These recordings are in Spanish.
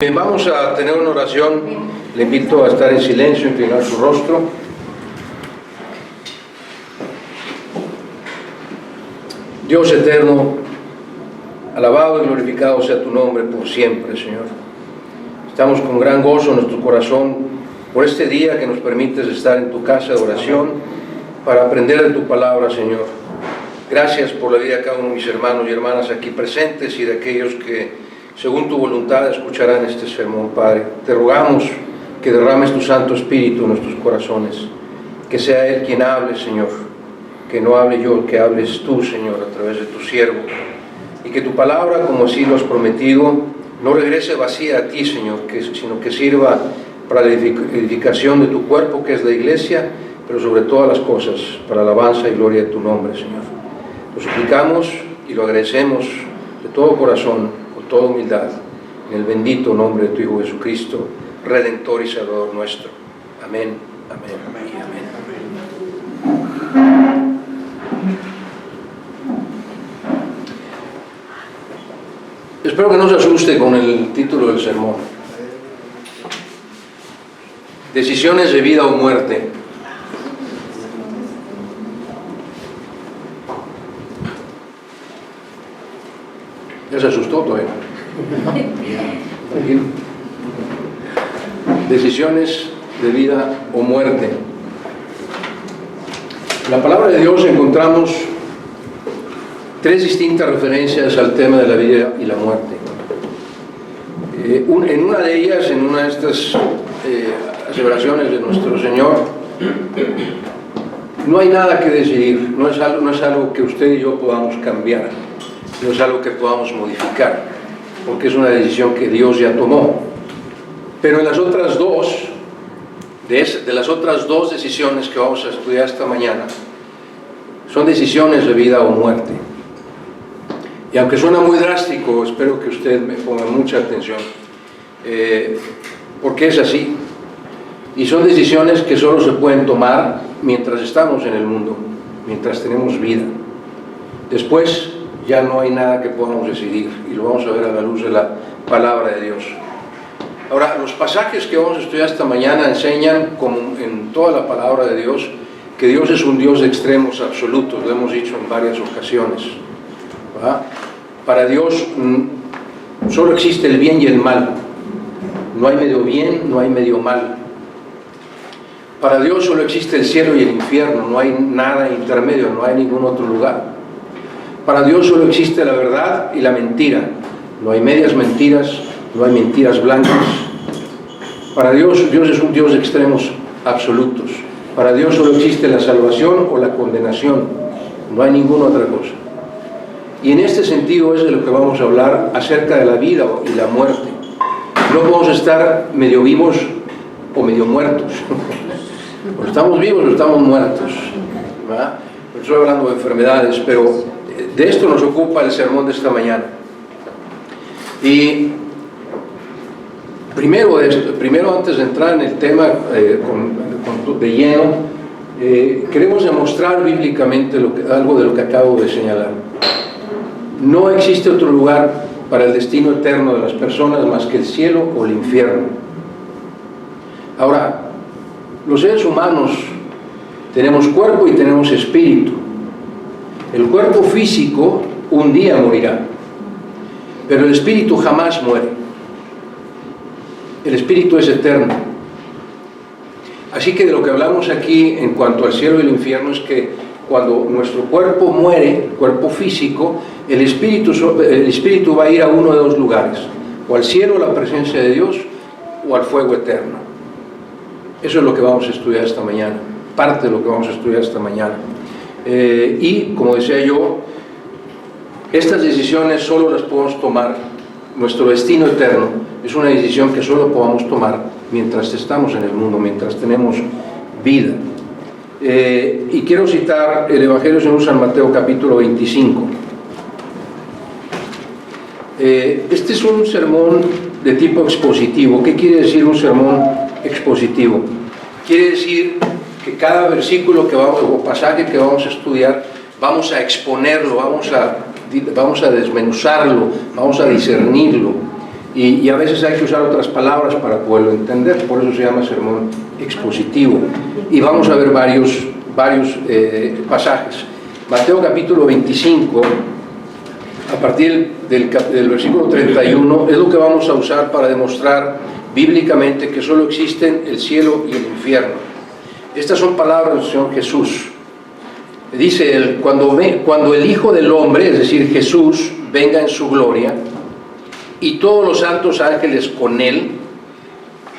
Bien, vamos a tener una oración. Le invito a estar en silencio, inclinar su rostro. Dios eterno, alabado y glorificado sea tu nombre por siempre, Señor. Estamos con gran gozo en nuestro corazón por este día que nos permites estar en tu casa de oración para aprender de tu palabra, Señor. Gracias por la vida de cada uno de mis hermanos y hermanas aquí presentes y de aquellos que según tu voluntad escucharán este sermón, Padre. Te rogamos que derrames tu Santo Espíritu en nuestros corazones, que sea Él quien hable, Señor, que no hable yo, que hables tú, Señor, a través de tu siervo, y que tu palabra, como así lo has prometido, no regrese vacía a ti, Señor, sino que sirva para la edificación de tu cuerpo, que es la iglesia, pero sobre todas las cosas, para la alabanza y gloria de tu nombre, Señor. Lo suplicamos y lo agradecemos de todo corazón, toda humildad, en el bendito nombre de tu Hijo Jesucristo, Redentor y Salvador nuestro. Amén, amén, amén, amén. Espero que no se asuste con el título del sermón. Decisiones de vida o muerte. Ya se asustó todavía. Tranquilo. Decisiones de vida o muerte. En la palabra de Dios encontramos tres distintas referencias al tema de la vida y la muerte. En una de ellas, en una de estas aseveraciones de nuestro Señor, no hay nada que decidir, no es algo que usted y yo podamos cambiar. No es algo que podamos modificar, porque es una decisión que Dios ya tomó. Pero en las otras dos, de las otras dos decisiones que vamos a estudiar esta mañana, son decisiones de vida o muerte. Y aunque suena muy drástico, espero que usted me ponga mucha atención, porque es así. Y son decisiones que solo se pueden tomar mientras estamos en el mundo, mientras tenemos vida. Después ya no hay nada que podamos decidir, y lo vamos a ver a la luz de la palabra de Dios. Ahora, los pasajes que vamos a estudiar esta mañana enseñan, como en toda la palabra de Dios, que Dios es un Dios de extremos absolutos, lo hemos dicho en varias ocasiones, ¿verdad? Para Dios solo existe el bien y el mal, no hay medio bien, no hay medio mal. Para Dios solo existe el cielo y el infierno, no hay nada intermedio, no hay ningún otro lugar. Para Dios solo existe la verdad y la mentira. No hay medias mentiras, no hay mentiras blancas. Para Dios, Dios es un Dios de extremos absolutos. Para Dios solo existe la salvación o la condenación. No hay ninguna otra cosa. Y en este sentido es de lo que vamos a hablar acerca de la vida y la muerte. No podemos estar medio vivos o medio muertos. O estamos vivos o estamos muertos, ¿verdad? Estoy hablando de enfermedades, pero de esto nos ocupa el sermón de esta mañana. Y primero antes de entrar en el tema de lleno, queremos demostrar bíblicamente algo de lo que acabo de señalar. No existe otro lugar para el destino eterno de las personas más que el cielo o el infierno. Ahora, los seres humanos tenemos cuerpo y tenemos espíritu. El cuerpo físico un día morirá, pero el espíritu jamás muere. El espíritu es eterno. Así que de lo que hablamos aquí en cuanto al cielo y el infierno es que cuando nuestro cuerpo muere, el cuerpo físico, el espíritu va a ir a uno de dos lugares, o al cielo, la presencia de Dios, o al fuego eterno. Eso es lo que vamos a estudiar esta mañana, parte de lo que vamos a estudiar esta mañana. Y como decía yo, estas decisiones solo las podemos tomar, nuestro destino eterno es una decisión que solo podamos tomar mientras estamos en el mundo, mientras tenemos vida. Y quiero citar el Evangelio según San Mateo capítulo 25. Este es un sermón de tipo expositivo. ¿Qué quiere decir un sermón expositivo? Quiere decir que cada versículo o pasaje que vamos a estudiar, vamos a exponerlo, vamos a desmenuzarlo, vamos a discernirlo. y a veces hay que usar otras palabras para poderlo entender, por eso se llama sermón expositivo. Y vamos a ver varios pasajes. Mateo capítulo 25, a partir del versículo 31, es lo que vamos a usar para demostrar bíblicamente que solo existen el cielo y el infierno. Estas son palabras del Señor Jesús. Dice él, cuando el Hijo del Hombre, es decir, Jesús, venga en su gloria, y todos los santos ángeles con él,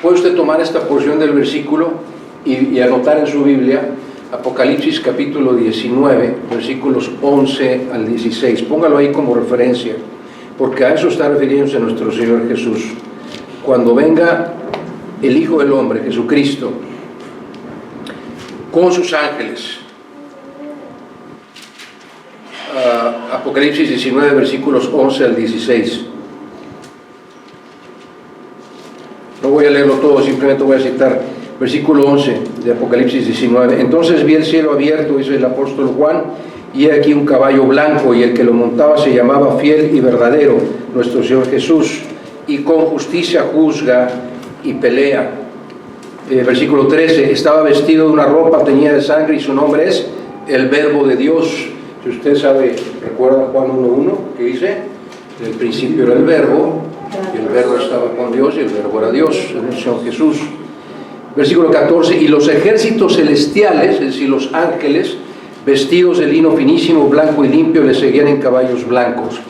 puede usted tomar esta porción del versículo y anotar en su Biblia, Apocalipsis capítulo 19, versículos 11 al 16. Póngalo ahí como referencia, porque a eso está refiriéndose nuestro Señor Jesús. Cuando venga el Hijo del Hombre, Jesucristo, con sus ángeles. Apocalipsis 19, versículos 11 al 16. No voy a leerlo todo, simplemente voy a citar versículo 11 de Apocalipsis 19. Entonces vi el cielo abierto, dice el apóstol Juan, y he aquí un caballo blanco, y el que lo montaba se llamaba Fiel y Verdadero, nuestro Señor Jesús, y con justicia juzga y pelea. Versículo 13, estaba vestido de una ropa teñida de sangre, y su nombre es el Verbo de Dios. Si usted sabe, recuerda Juan 1.1, que dice, en el principio era el Verbo, y el Verbo estaba con Dios, y el Verbo era Dios, el Señor Jesús. Versículo 14, y los ejércitos celestiales, es decir, los ángeles, vestidos de lino finísimo, blanco y limpio, le seguían en caballos blancos.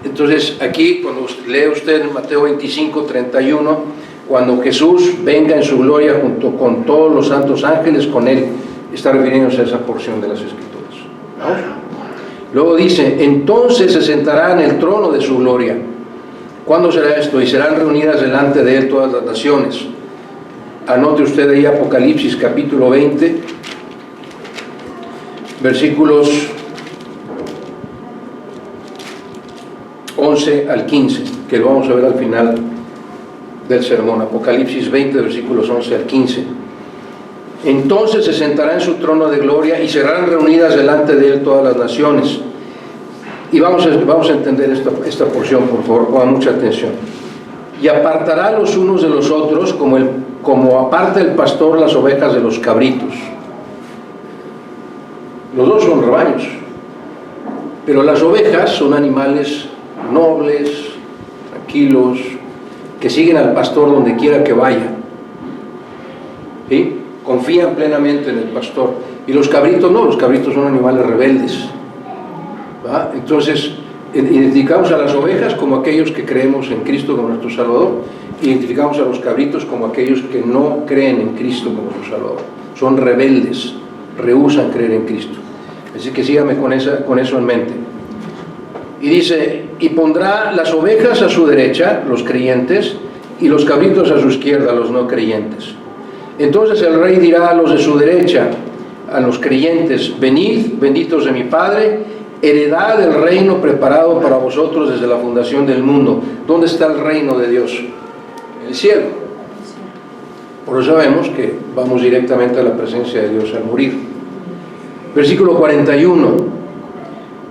Entonces, aquí, cuando lee usted en Mateo 25, 31, cuando Jesús venga en su gloria junto con todos los santos ángeles, con él, está refiriéndose a esa porción de las Escrituras, ¿no? Luego dice, entonces se sentará en el trono de su gloria. ¿Cuándo será esto? Y serán reunidas delante de él todas las naciones. Anote usted ahí Apocalipsis capítulo 20, versículos 11 al 15, que lo vamos a ver al final del sermón. Apocalipsis 20, versículos 11 al 15. Entonces se sentará en su trono de gloria y serán reunidas delante de él todas las naciones. Y vamos a entender esta porción, por favor, con mucha atención. Y apartará los unos de los otros, como aparta el pastor las ovejas de los cabritos. Los dos son rebaños, pero las ovejas son animales nobles, tranquilos, que siguen al pastor donde quiera que vaya, ¿sí? Confían plenamente en el pastor. Y los cabritos no, los cabritos son animales rebeldes, ¿va? Entonces identificamos a las ovejas como aquellos que creemos en Cristo como nuestro Salvador, identificamos a los cabritos como aquellos que no creen en Cristo como su Salvador, son rebeldes, rehúsan creer en Cristo. Así que sígame con eso en mente. Y dice, y pondrá las ovejas a su derecha, los creyentes, y los cabritos a su izquierda, los no creyentes. Entonces el rey dirá a los de su derecha, a los creyentes, venid, benditos de mi Padre, heredad del reino preparado para vosotros desde la fundación del mundo. ¿Dónde está el reino de Dios? En el cielo. Por eso sabemos que vamos directamente a la presencia de Dios al morir. Versículo 41.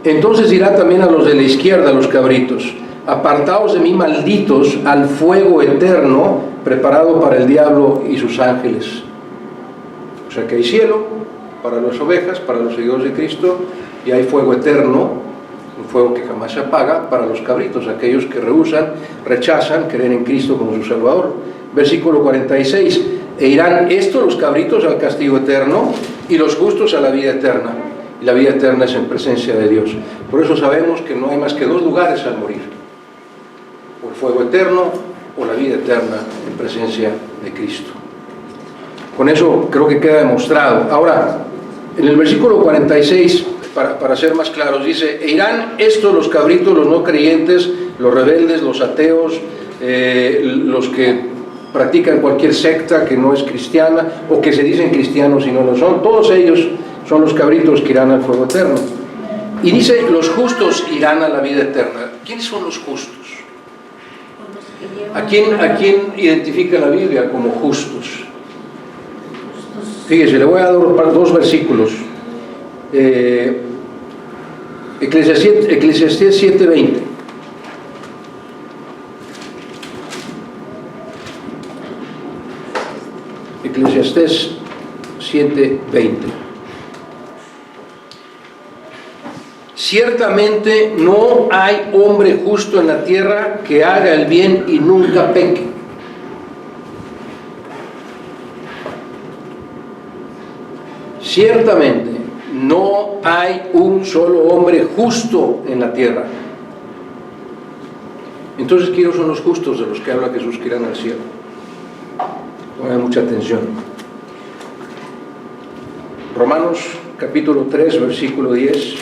Entonces dirá también a los de la izquierda, a los cabritos, apartaos de mí, malditos, al fuego eterno preparado para el diablo y sus ángeles. O sea que hay cielo para las ovejas, para los seguidores de Cristo, y hay fuego eterno, un fuego que jamás se apaga, para los cabritos, aquellos que rechazan creer en Cristo como su Salvador. Versículo 46, e irán estos, los cabritos, al castigo eterno, y los justos a la vida eterna. Y la vida eterna es en presencia de Dios. Por eso sabemos que no hay más que dos lugares al morir: o el fuego eterno o la vida eterna en presencia de Cristo. Con eso creo que queda demostrado. Ahora, en el versículo 46, para ser más claros, dice, e irán estos, los cabritos, los no creyentes, los rebeldes, los ateos, los que practican cualquier secta que no es cristiana, o que se dicen cristianos y no lo son, todos ellos son los cabritos que irán al fuego eterno. Y dice, los justos irán a la vida eterna. ¿Quiénes son los justos? ¿A quién identifica la Biblia como justos? Fíjese, le voy a dar dos versículos. Eclesiastés 7:20. Eclesiastés 7:20. Ciertamente no hay hombre justo en la tierra que haga el bien y nunca peque. Ciertamente no hay un solo hombre justo en la tierra. Entonces, ¿quiénes son los justos de los que habla Jesús que irán al cielo? Pongan mucha atención. Romanos capítulo 3, versículo 10.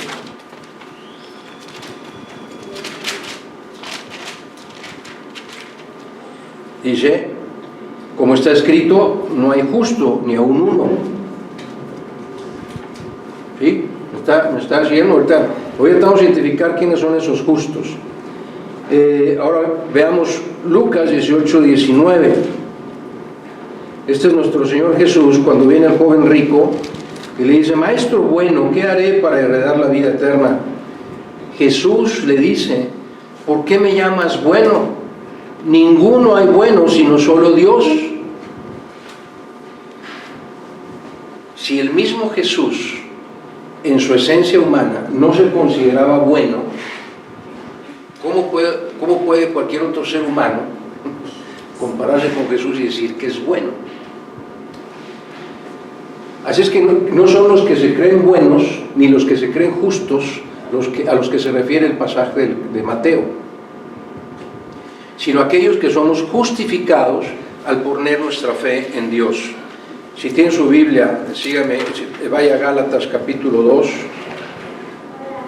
Dice, como está escrito, no hay justo ni aun uno. ¿Sí? Me está siguiendo ahorita. Hoy estamos a identificar quiénes son esos justos. Ahora veamos Lucas 18:19. Este es nuestro Señor Jesús cuando viene el joven rico y le dice, Maestro bueno, ¿qué haré para heredar la vida eterna? Jesús le dice, ¿por qué me llamas bueno? Ninguno hay bueno sino solo Dios. Si el mismo Jesús en su esencia humana no se consideraba bueno, ¿cómo puede cualquier otro ser humano compararse con Jesús y decir que es bueno? Así es que no son los que se creen buenos ni los que se creen justos a los que se refiere el pasaje de Mateo, sino aquellos que somos justificados al poner nuestra fe en Dios. Si tienen su Biblia, síganme, vaya a Gálatas capítulo 2,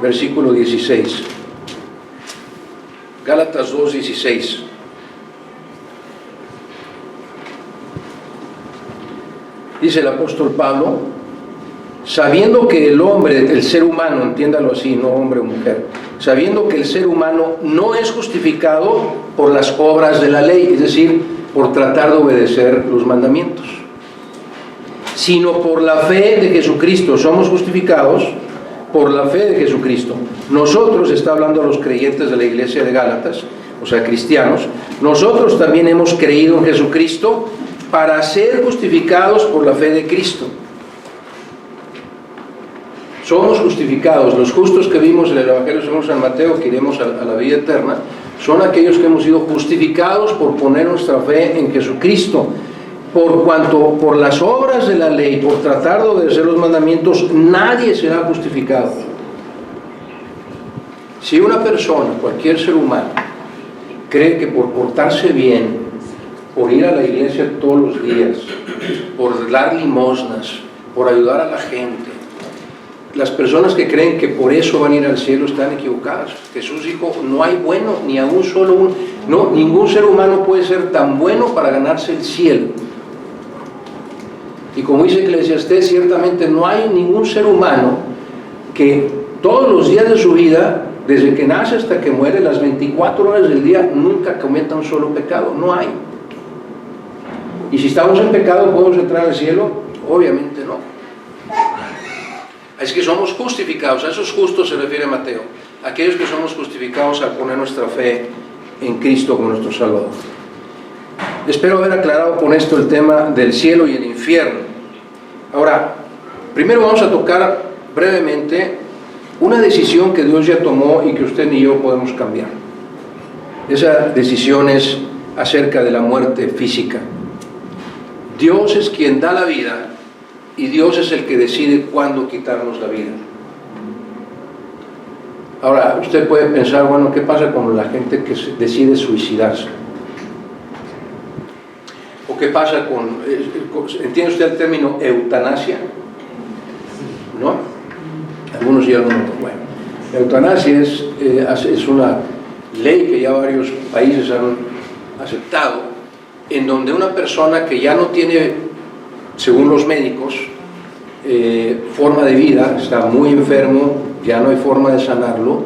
versículo 16. Gálatas 2:16. Dice el apóstol Pablo, sabiendo que el hombre, el ser humano, entiéndalo así, no hombre o mujer, sabiendo que el ser humano no es justificado por las obras de la ley, es decir, por tratar de obedecer los mandamientos, sino por la fe de Jesucristo. Somos justificados por la fe de Jesucristo. Nosotros, está hablando a los creyentes de la iglesia de Gálatas, o sea, cristianos, nosotros también hemos creído en Jesucristo para ser justificados por la fe de Cristo. Somos justificados. Los justos que vimos en el Evangelio según San Mateo, que iremos a la vida eterna, son aquellos que hemos sido justificados por poner nuestra fe en Jesucristo. Por cuanto por las obras de la ley, por tratar de obedecer los mandamientos, nadie será justificado. Si una persona, cualquier ser humano, cree que por portarse bien, por ir a la iglesia todos los días, por dar limosnas, por ayudar a la gente, las personas que creen que por eso van a ir al cielo están equivocadas. Jesús dijo, no hay bueno, ni a un solo uno. No, ningún ser humano puede ser tan bueno para ganarse el cielo. Y como dice Eclesiastés, ciertamente no hay ningún ser humano que todos los días de su vida, desde que nace hasta que muere, las 24 horas del día, nunca cometa un solo pecado. No hay. Y si estamos en pecado, ¿podemos entrar al cielo? Obviamente no. Es que somos justificados. A esos justos se refiere Mateo. Aquellos que somos justificados al poner nuestra fe en Cristo como nuestro Salvador. Espero haber aclarado con esto el tema del cielo y el infierno. Ahora, primero vamos a tocar brevemente una decisión que Dios ya tomó y que usted ni yo podemos cambiar. Esa decisión es acerca de la muerte física. Dios es quien da la vida y Dios es el que decide cuándo quitarnos la vida. Ahora, usted puede pensar, bueno, ¿qué pasa con la gente que decide suicidarse? ¿O qué pasa con, entiende usted el término eutanasia? ¿No? Algunos ya lo notan. Bueno, la eutanasia es una ley que ya varios países han aceptado, en donde una persona que ya no tiene, según los médicos, forma de vida, está muy enfermo, ya no hay forma de sanarlo,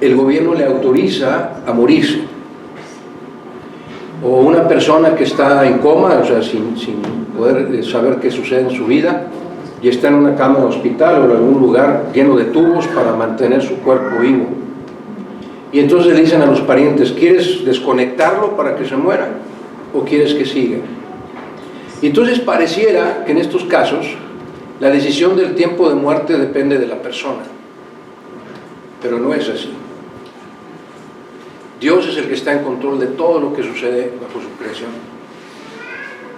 el gobierno le autoriza a morirse. O una persona que está en coma, o sea, sin poder saber qué sucede en su vida, y está en una cama de hospital o en algún lugar lleno de tubos para mantener su cuerpo vivo. Y entonces le dicen a los parientes, ¿quieres desconectarlo para que se muera? ¿O quieres que siga? Entonces pareciera que en estos casos la decisión del tiempo de muerte depende de la persona, pero no es así. Dios es el que está en control de todo lo que sucede bajo su creación.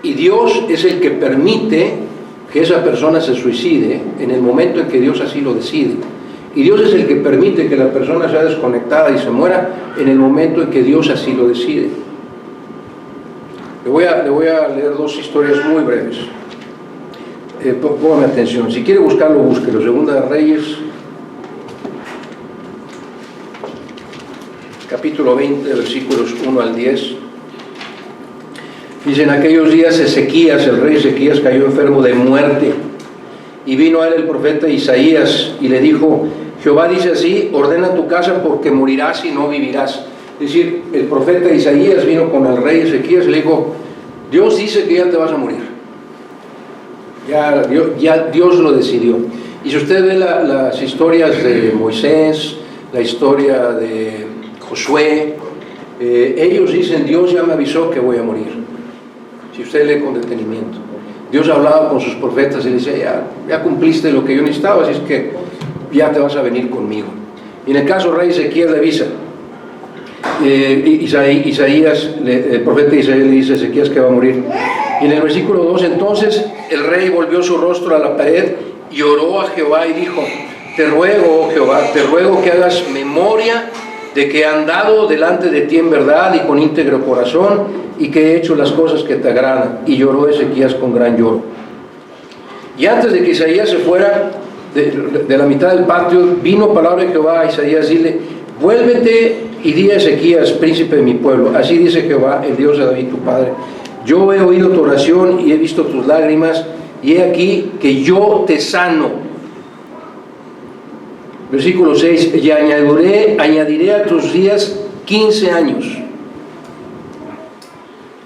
Y Dios es el que permite que esa persona se suicide en el momento en que Dios así lo decide. Y Dios es el que permite que la persona sea desconectada y se muera en el momento en que Dios así lo decide. Le voy a leer dos historias muy breves. Póngame atención. Si quiere buscarlo, búsquelo. Segunda de Reyes, capítulo 20, versículos 1 al 10. Dice: en aquellos días Ezequías, el rey Ezequías, cayó enfermo de muerte, y vino a él el profeta Isaías y le dijo: Jehová dice así, ordena tu casa porque morirás y no vivirás. Es decir, el profeta Isaías vino con el rey Ezequías y le dijo: Dios dice que ya te vas a morir, ya Dios lo decidió. Y si usted ve las historias de Moisés, la historia de Josué, ellos dicen: Dios ya me avisó que voy a morir. Si usted lee con detenimiento, Dios hablaba con sus profetas y le decía: ya cumpliste lo que yo necesitaba, así es que ya te vas a venir conmigo. Y en el caso del rey Ezequías le avisa, Isaías, el profeta Isaías le dice a Ezequías que va a morir. Y en el versículo 2, entonces el rey volvió su rostro a la pared y oró a Jehová y dijo: te ruego, oh Jehová, te ruego que hagas memoria de que he andado delante de ti en verdad y con íntegro corazón, y que he hecho las cosas que te agradan. Y lloró Ezequías con gran lloro. Y antes de que Isaías se fuera de la mitad del patio, vino palabra de Jehová a Isaías: dile, vuélvete y di a Ezequías, príncipe de mi pueblo, así dice Jehová, el Dios de David tu padre: yo he oído tu oración y he visto tus lágrimas, y he aquí que yo te sano. Versículo 6, y añadiré a tus días 15 años.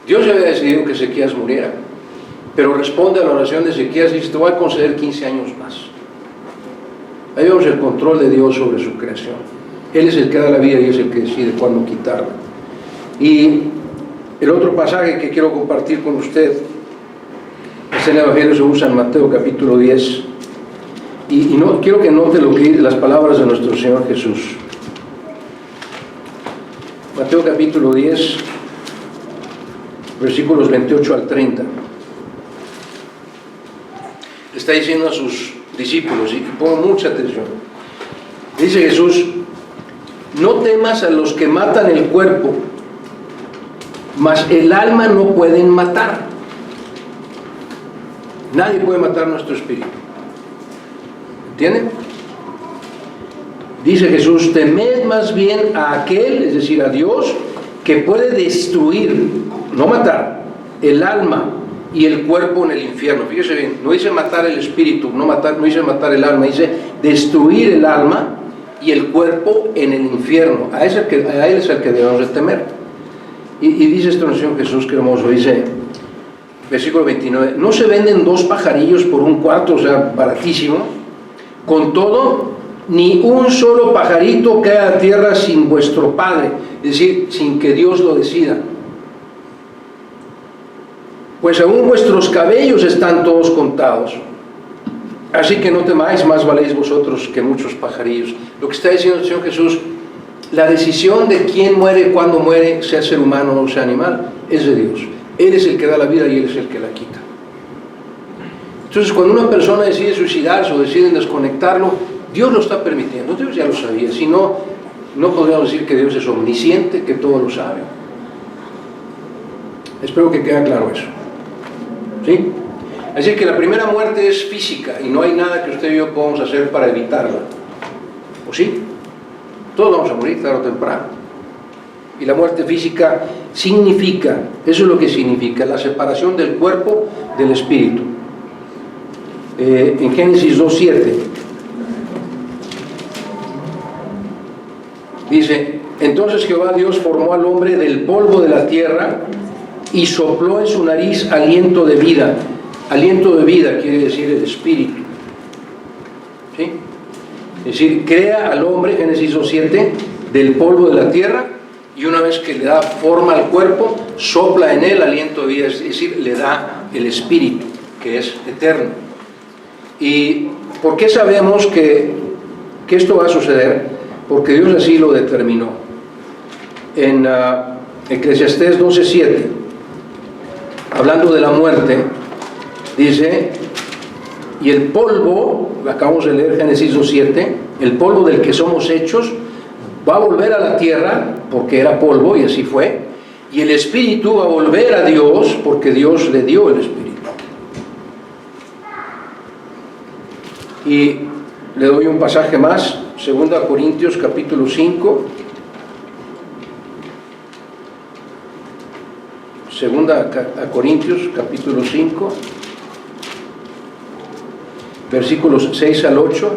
Dios había decidido que Ezequías muriera, pero responde a la oración de Ezequías y dice: te voy a conceder 15 años más. Ahí vemos el control de Dios sobre su creación. Él es el que da la vida y es el que decide cuándo quitarla. Y el otro pasaje que quiero compartir con usted es el Evangelio según San Mateo, capítulo 10. Y no, quiero que note las palabras de nuestro Señor Jesús. Mateo capítulo 10, versículos 28 al 30. Le está diciendo a sus discípulos, y pongan mucha atención. Dice Jesús: no temas a los que matan el cuerpo, mas el alma no pueden matar. Nadie puede matar nuestro espíritu. ¿Entienden? Dice Jesús: temed más bien a aquel, es decir, a Dios, que puede destruir, no matar, el alma y el cuerpo en el infierno. Fíjese bien, no dice matar el espíritu, no dice matar el alma, dice destruir el alma y el cuerpo en el infierno. A él es el que debemos de temer. Y dice esto el Señor Jesús, que hermoso, dice, versículo 29, no se venden 2 pajarillos por un cuarto, o sea, baratísimo. Con todo, ni un solo pajarito cae a tierra sin vuestro Padre, es decir, sin que Dios lo decida. Pues aún vuestros cabellos están todos contados. Así que no temáis, más valéis vosotros que muchos pajarillos. Lo que está diciendo el Señor Jesús: la decisión de quién muere, cuándo muere, sea ser humano o sea animal, es de Dios. Él es el que da la vida y Él es el que la quita. Entonces, cuando una persona decide suicidarse o decide desconectarlo, Dios lo está permitiendo. Dios ya lo sabía. Si no, no podríamos decir que Dios es omnisciente, que todo lo sabe. Espero que quede claro eso. ¿Sí? Así que la primera muerte es física y no hay nada que usted y yo podamos hacer para evitarla. ¿O sí? Todos vamos a morir tarde o temprano. Y la muerte física significa, eso es lo que significa, la separación del cuerpo del espíritu. En Génesis 2:7 dice: entonces Jehová Dios formó al hombre del polvo de la tierra y sopló en su nariz aliento de vida. Aliento de vida quiere decir el espíritu. ¿Sí? Es decir, crea al hombre, Génesis 2:7, del polvo de la tierra Y una vez que le da forma al cuerpo, sopla en él aliento de vida, es decir, le da el espíritu, que es eterno. ¿Y por qué sabemos que esto va a suceder? Porque Dios así lo determinó. En Eclesiastés 12:7, hablando de la muerte, dice: y el polvo, acabamos de leer Génesis 2:7, el polvo del que somos hechos va a volver a la tierra, porque era polvo y así fue, y el espíritu va a volver a Dios, porque Dios le dio el espíritu. Y le doy un pasaje más, 2 Corintios capítulo 5, 2 Corintios capítulo 5, versículos 6 al 8.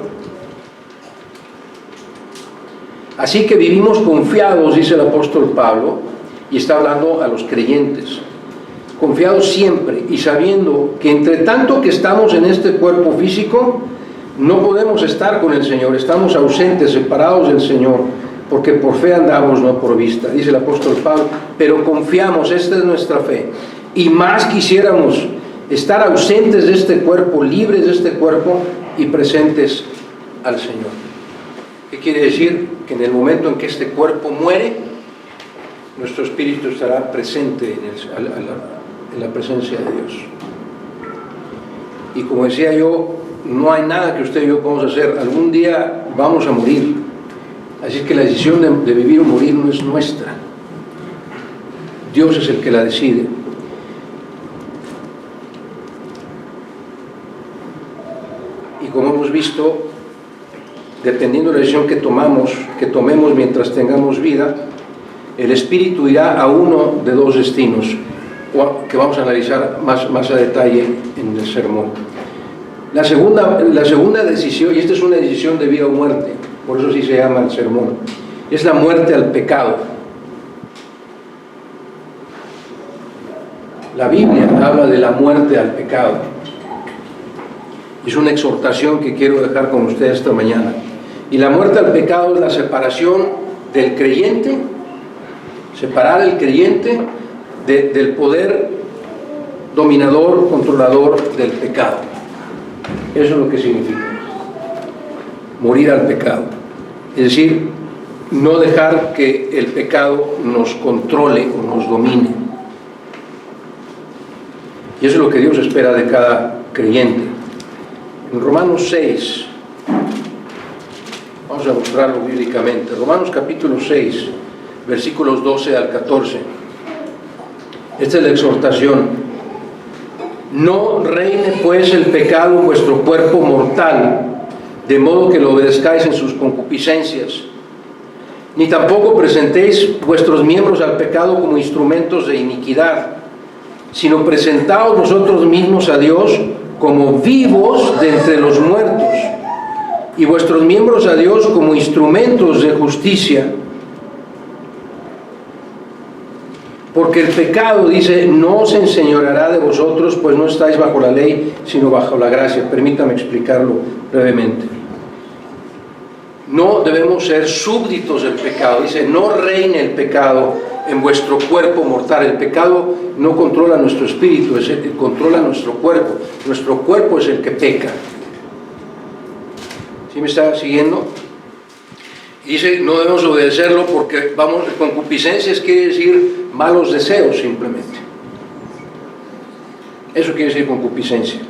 Así que vivimos confiados, dice el apóstol Pablo, y está hablando a los creyentes, confiados siempre y sabiendo que entre tanto que estamos en este cuerpo físico, no podemos estar con el Señor, estamos ausentes, separados del Señor, porque por fe andamos, no por vista, dice el apóstol Pablo, pero confiamos, esta es nuestra fe, y más quisiéramos estar ausentes de este cuerpo, libres de este cuerpo y presentes al Señor. ¿Qué quiere decir? Que en el momento en que este cuerpo muere, nuestro espíritu estará presente en la presencia de Dios. Y como decía yo, no hay nada que usted y yo podamos hacer. Algún día vamos a morir. Así que la decisión de vivir o morir no es nuestra. Dios es el que la decide. Y como hemos visto, dependiendo de la decisión que tomemos mientras tengamos vida, el espíritu irá a uno de dos destinos, que vamos a analizar más a detalle en el sermón. La segunda decisión, y esta es una decisión de vida o muerte, por eso sí se llama el sermón, es la muerte al pecado. La Biblia habla de la muerte al pecado. Es una exhortación que quiero dejar con ustedes esta mañana. Y la muerte al pecado es la separación del creyente, separar al creyente del poder dominador, controlador del pecado. Eso es lo que significa morir al pecado. Es decir, no dejar que el pecado nos controle o nos domine. Y eso es lo que Dios espera de cada creyente. En Romanos 6, vamos a mostrarlo bíblicamente. Romanos capítulo 6, versículos 12 al 14. Esta es la exhortación. No reine pues el pecado en vuestro cuerpo mortal, de modo que lo obedezcáis en sus concupiscencias. Ni tampoco presentéis vuestros miembros al pecado como instrumentos de iniquidad, sino presentaos vosotros mismos a Dios como vivos de entre los muertos, y vuestros miembros a Dios como instrumentos de justicia. Porque el pecado, dice, no se enseñoreará de vosotros, pues no estáis bajo la ley, sino bajo la gracia. Permítame explicarlo brevemente. No debemos ser súbditos del pecado. Dice, no reine el pecado en vuestro cuerpo mortal. El pecado no controla nuestro espíritu, es el que controla nuestro cuerpo. Nuestro cuerpo es el que peca. ¿Sí me está siguiendo? Dice, no debemos obedecerlo porque, concupiscencias quiere decir malos deseos simplemente. Eso quiere decir concupiscencia.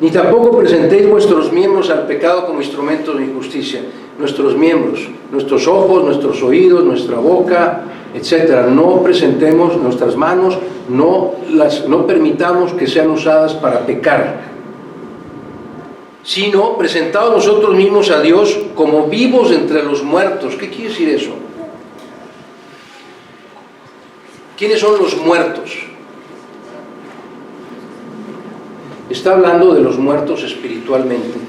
Ni tampoco presentéis vuestros miembros al pecado como instrumentos de injusticia. Nuestros miembros, nuestros ojos, nuestros oídos, nuestra boca, etc. No presentemos nuestras manos, no permitamos que sean usadas para pecar, sino presentados nosotros mismos a Dios como vivos entre los muertos. ¿Qué quiere decir eso? ¿Quiénes son los muertos? Está hablando de los muertos espiritualmente.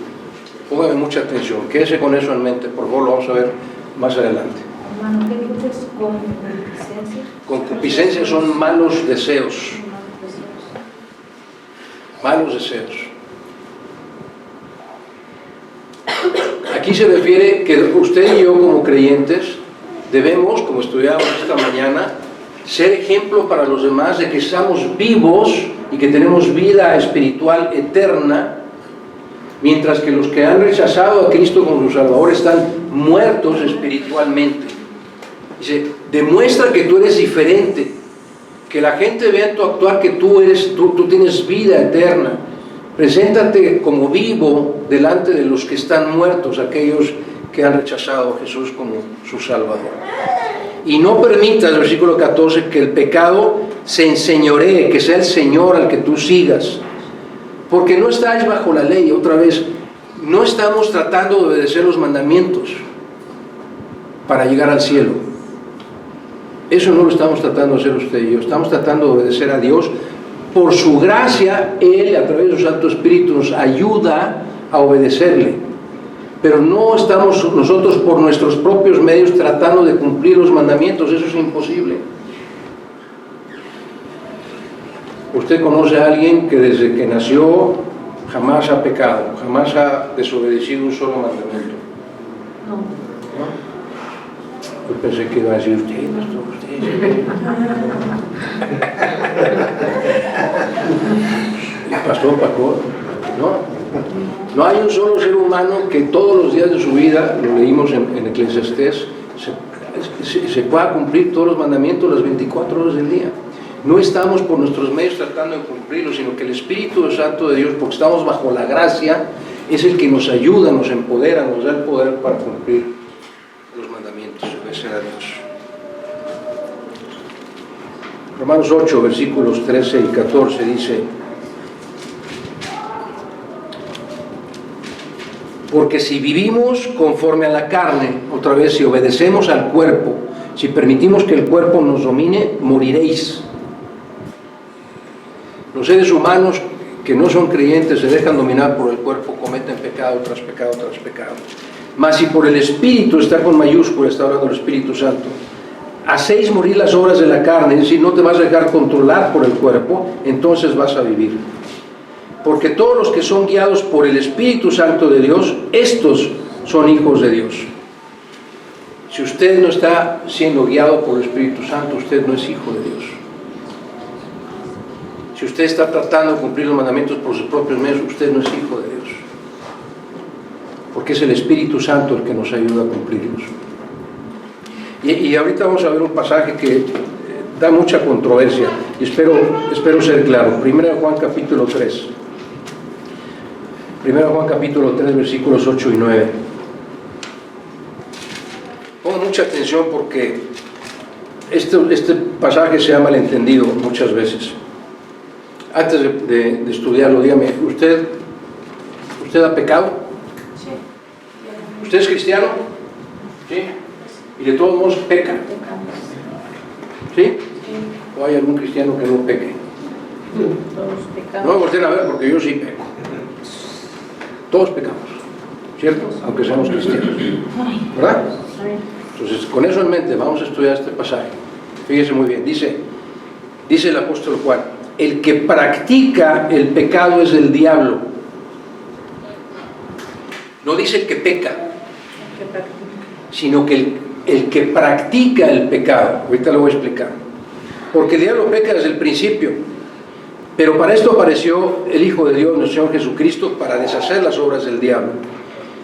Póngame mucha atención, quédese con eso en mente, por favor, lo vamos a ver más adelante. Hermano, ¿qué dices concupiscencia? Concupiscencia son malos deseos. Malos deseos. Aquí se refiere que usted y yo como creyentes debemos, como estudiamos esta mañana, ser ejemplo para los demás de que estamos vivos y que tenemos vida espiritual eterna, mientras que los que han rechazado a Cristo como su Salvador están muertos espiritualmente. Dice, demuestra que tú eres diferente, que la gente vea en tu actuar que tú tienes vida eterna. Preséntate como vivo delante de los que están muertos, aquellos que han rechazado a Jesús como su Salvador. Y no permitas, versículo 14, que el pecado se enseñoree, que sea el Señor al que tú sigas. Porque no estáis bajo la ley, otra vez, no estamos tratando de obedecer los mandamientos para llegar al cielo. Eso no lo estamos tratando de hacer usted y yo, estamos tratando de obedecer a Dios. Por su gracia, Él, a través de su Santo Espíritu, nos ayuda a obedecerle. Pero no estamos nosotros por nuestros propios medios tratando de cumplir los mandamientos, eso es imposible. Usted conoce a alguien que desde que nació jamás ha pecado, jamás ha desobedecido un solo mandamiento. No. ¿No? Yo pensé que iba a decir usted, pastor, el pastor Paco, no hay un solo ser humano que todos los días de su vida, lo leímos en Eclesiastés, se pueda cumplir todos los mandamientos las 24 horas del día. No estamos por nuestros medios tratando de cumplirlos, sino que el Espíritu Santo de Dios, porque estamos bajo la gracia, es el que nos ayuda, nos empodera, nos da el poder para cumplir los mandamientos, obedecer a Dios. Romanos 8, versículos 13 y 14 dice: porque si vivimos conforme a la carne, otra vez, si obedecemos al cuerpo, si permitimos que el cuerpo nos domine, moriréis. Los seres humanos que no son creyentes se dejan dominar por el cuerpo, cometen pecado tras pecado tras pecado. Mas si por el Espíritu, está con mayúscula, está hablando el Espíritu Santo, hacéis morir las obras de la carne, es decir, no te vas a dejar controlar por el cuerpo, entonces vas a vivir. Porque todos los que son guiados por el Espíritu Santo de Dios, estos son hijos de Dios. Si usted no está siendo guiado por el Espíritu Santo, usted no es hijo de Dios. Si usted está tratando de cumplir los mandamientos por sus propios medios, usted no es hijo de Dios. Porque es el Espíritu Santo el que nos ayuda a cumplirlos. Y ahorita vamos a ver un pasaje que da mucha controversia, y espero ser claro. 1 Juan capítulo 3. 1 Juan capítulo 3, versículos 8 y 9. Ponga mucha atención porque este pasaje se ha malentendido muchas veces. Antes de estudiarlo, dígame, ¿usted ha pecado? Sí. ¿Usted es cristiano? Sí. Y de todos modos peca. ¿Sí? ¿O hay algún cristiano que no peque? Todos pecamos. No me volteen a ver porque yo sí peco. Todos pecamos, ¿cierto? Aunque seamos cristianos, ¿verdad? Entonces, con eso en mente, vamos a estudiar este pasaje. Fíjese muy bien, dice el apóstol Juan: el que practica el pecado es el diablo. No dice el que peca, sino que el que practica el pecado. Ahorita lo voy a explicar. Porque el diablo peca desde el principio. Pero para esto apareció el Hijo de Dios, nuestro Señor Jesucristo, para deshacer las obras del diablo.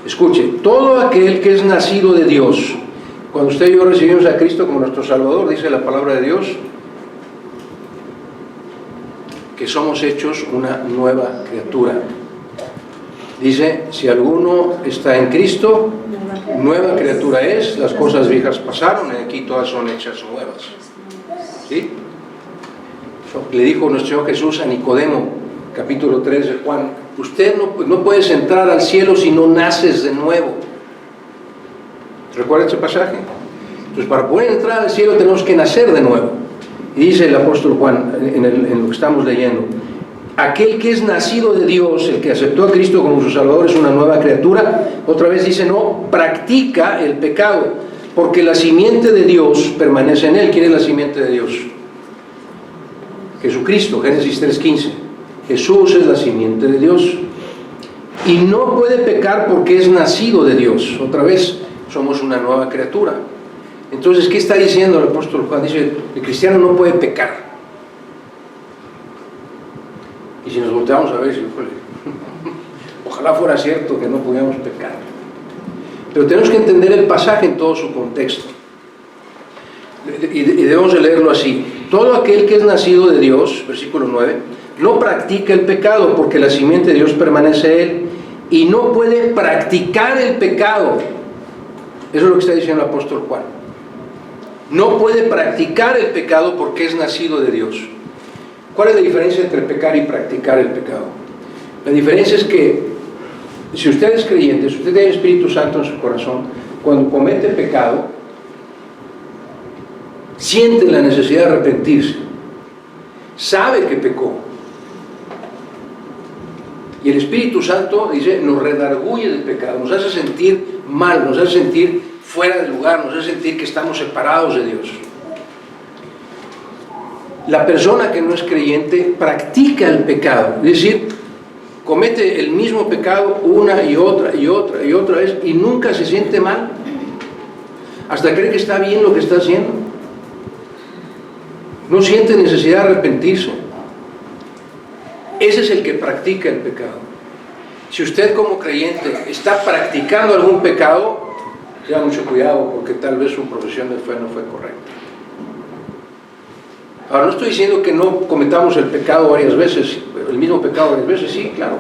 Escuche, todo aquel que es nacido de Dios, cuando usted y yo recibimos a Cristo como nuestro Salvador, dice la palabra de Dios, que somos hechos una nueva criatura. Dice, si alguno está en Cristo, nueva criatura es, las cosas viejas pasaron y aquí todas son hechas nuevas. ¿Sí? Le dijo nuestro Señor Jesús a Nicodemo, capítulo 3 de Juan: usted no puedes entrar al cielo si no naces de nuevo. ¿Recuerda ese pasaje? Entonces, para poder entrar al cielo tenemos que nacer de nuevo. Y dice el apóstol Juan, en lo que estamos leyendo: aquel que es nacido de Dios, el que aceptó a Cristo como su Salvador, es una nueva criatura. Otra vez dice, no practica el pecado, porque la simiente de Dios permanece en él. ¿Quién es la simiente de Dios? Jesucristo, Génesis 3:15. Jesús es la simiente de Dios. Y no puede pecar porque es nacido de Dios. Otra vez, somos una nueva criatura. Entonces, ¿qué está diciendo el apóstol Juan? Dice, el cristiano no puede pecar. Y si nos volteamos a ver, híjole, ojalá fuera cierto que no pudiéramos pecar. Pero tenemos que entender el pasaje en todo su contexto. Y debemos de leerlo así. Todo aquel que es nacido de Dios, versículo 9, no practica el pecado, porque la simiente de Dios permanece en él, y no puede practicar el pecado. Eso es lo que está diciendo el apóstol Juan. No puede practicar el pecado porque es nacido de Dios. ¿Cuál es la diferencia entre pecar y practicar el pecado? La diferencia es que si usted es creyente, si usted tiene el Espíritu Santo en su corazón, cuando comete pecado, siente la necesidad de arrepentirse, sabe que pecó, y el Espíritu Santo, dice, nos redarguye del pecado, nos hace sentir mal, nos hace sentir fuera del lugar, nos hace sentir que estamos separados de Dios. La persona que no es creyente practica el pecado, es decir, comete el mismo pecado una y otra y otra y otra vez, y nunca se siente mal, hasta cree que está bien lo que está haciendo. No siente necesidad de arrepentirse. Ese es el que practica el pecado. Si usted como creyente está practicando algún pecado, tenga mucho cuidado, porque tal vez su profesión de fe no fue correcta. Ahora, no estoy diciendo que no cometamos el pecado varias veces, el mismo pecado varias veces, sí, claro.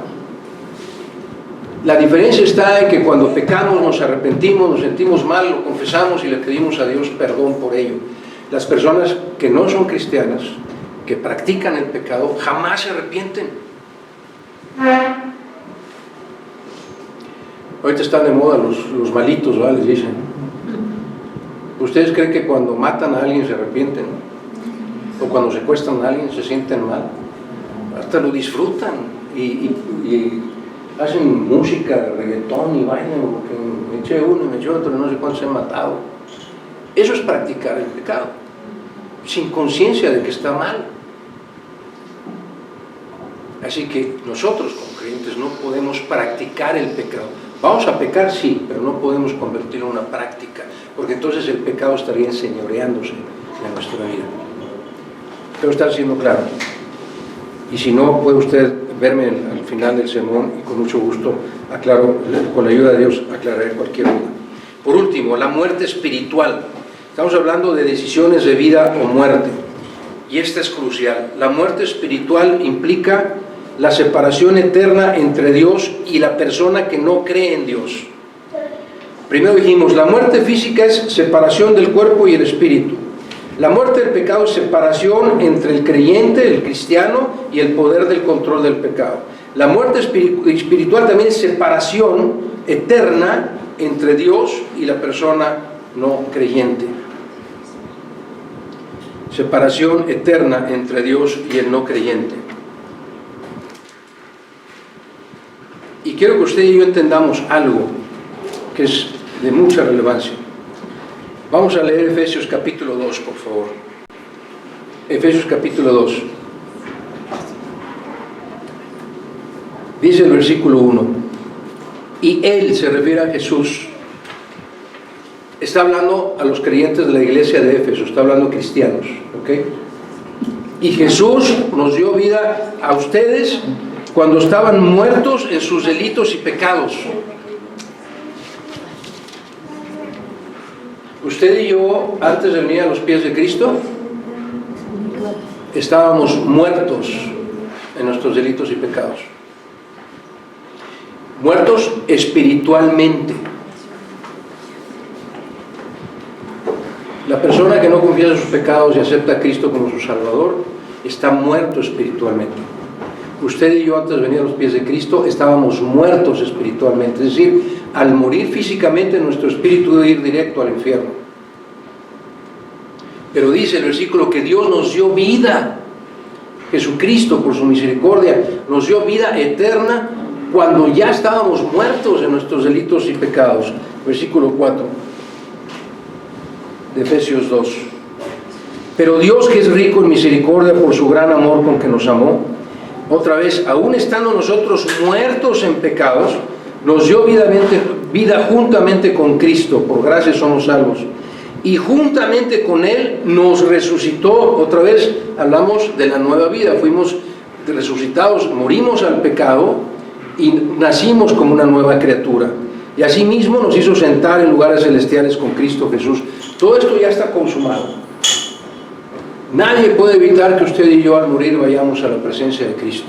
La diferencia está en que cuando pecamos nos arrepentimos, nos sentimos mal, lo confesamos y le pedimos a Dios perdón por ello. Las personas que no son cristianas, que practican el pecado, jamás se arrepienten. Ahorita están de moda los malitos, ¿verdad? Les dicen. ¿Ustedes creen que cuando matan a alguien se arrepienten? O cuando secuestran a alguien se sienten mal? Hasta lo disfrutan y hacen música, reggaetón y bailan, porque me eché uno y me eché otro y no sé cuántos se han matado. Eso es practicar el pecado, sin conciencia de que está mal. Así que nosotros como creyentes no podemos practicar el pecado. Vamos a pecar, sí, pero no podemos convertirlo en una práctica, porque entonces el pecado estaría enseñoreándose en nuestra vida. Debo estar siendo claro. Y si no, puede usted verme al final del sermón y con mucho gusto aclaro, con la ayuda de Dios, aclararé cualquier duda. Por último, la muerte espiritual. Estamos hablando de decisiones de vida o muerte, y esta es crucial. La muerte espiritual implica la separación eterna entre Dios y la persona que no cree en Dios. Primero dijimos, la muerte física es separación del cuerpo y el espíritu. La muerte del pecado es separación entre el creyente, el cristiano, y el poder del control del pecado. La muerte espiritual también es separación eterna entre Dios y la persona no creyente. Separación eterna entre Dios y el no creyente. Y quiero que usted y yo entendamos algo que es de mucha relevancia. Vamos a leer Efesios capítulo 2, por favor. Efesios capítulo 2. Dice el versículo 1. Y Él, se refiere a Jesús. Está hablando a los creyentes de la iglesia de Éfeso, está hablando a cristianos, ¿ok? Y Jesús nos dio vida a ustedes cuando estaban muertos en sus delitos y pecados. Usted y yo, antes de venir a los pies de Cristo, estábamos muertos en nuestros delitos y pecados. Muertos espiritualmente. La persona que no confiesa sus pecados y acepta a Cristo como su Salvador está muerto espiritualmente. Usted y yo, antes de venir a los pies de Cristo, estábamos muertos espiritualmente. Es decir, al morir físicamente, nuestro espíritu debe ir directo al infierno. Pero dice el versículo que Dios nos dio vida. Jesucristo, por su misericordia, nos dio vida eterna cuando ya estábamos muertos en nuestros delitos y pecados. Versículo 4 de Efesios 2. Pero Dios, que es rico en misericordia por su gran amor con que nos amó, otra vez, aún estando nosotros muertos en pecados, nos dio vida juntamente con Cristo, por gracia somos salvos. y juntamente con Él nos resucitó. Otra vez hablamos de la nueva vida, fuimos resucitados, morimos al pecado y nacimos como una nueva criatura. Y asimismo nos hizo sentar en lugares celestiales con Cristo Jesús. Todo esto ya está consumado. Nadie puede evitar que usted y yo al morir vayamos a la presencia de Cristo.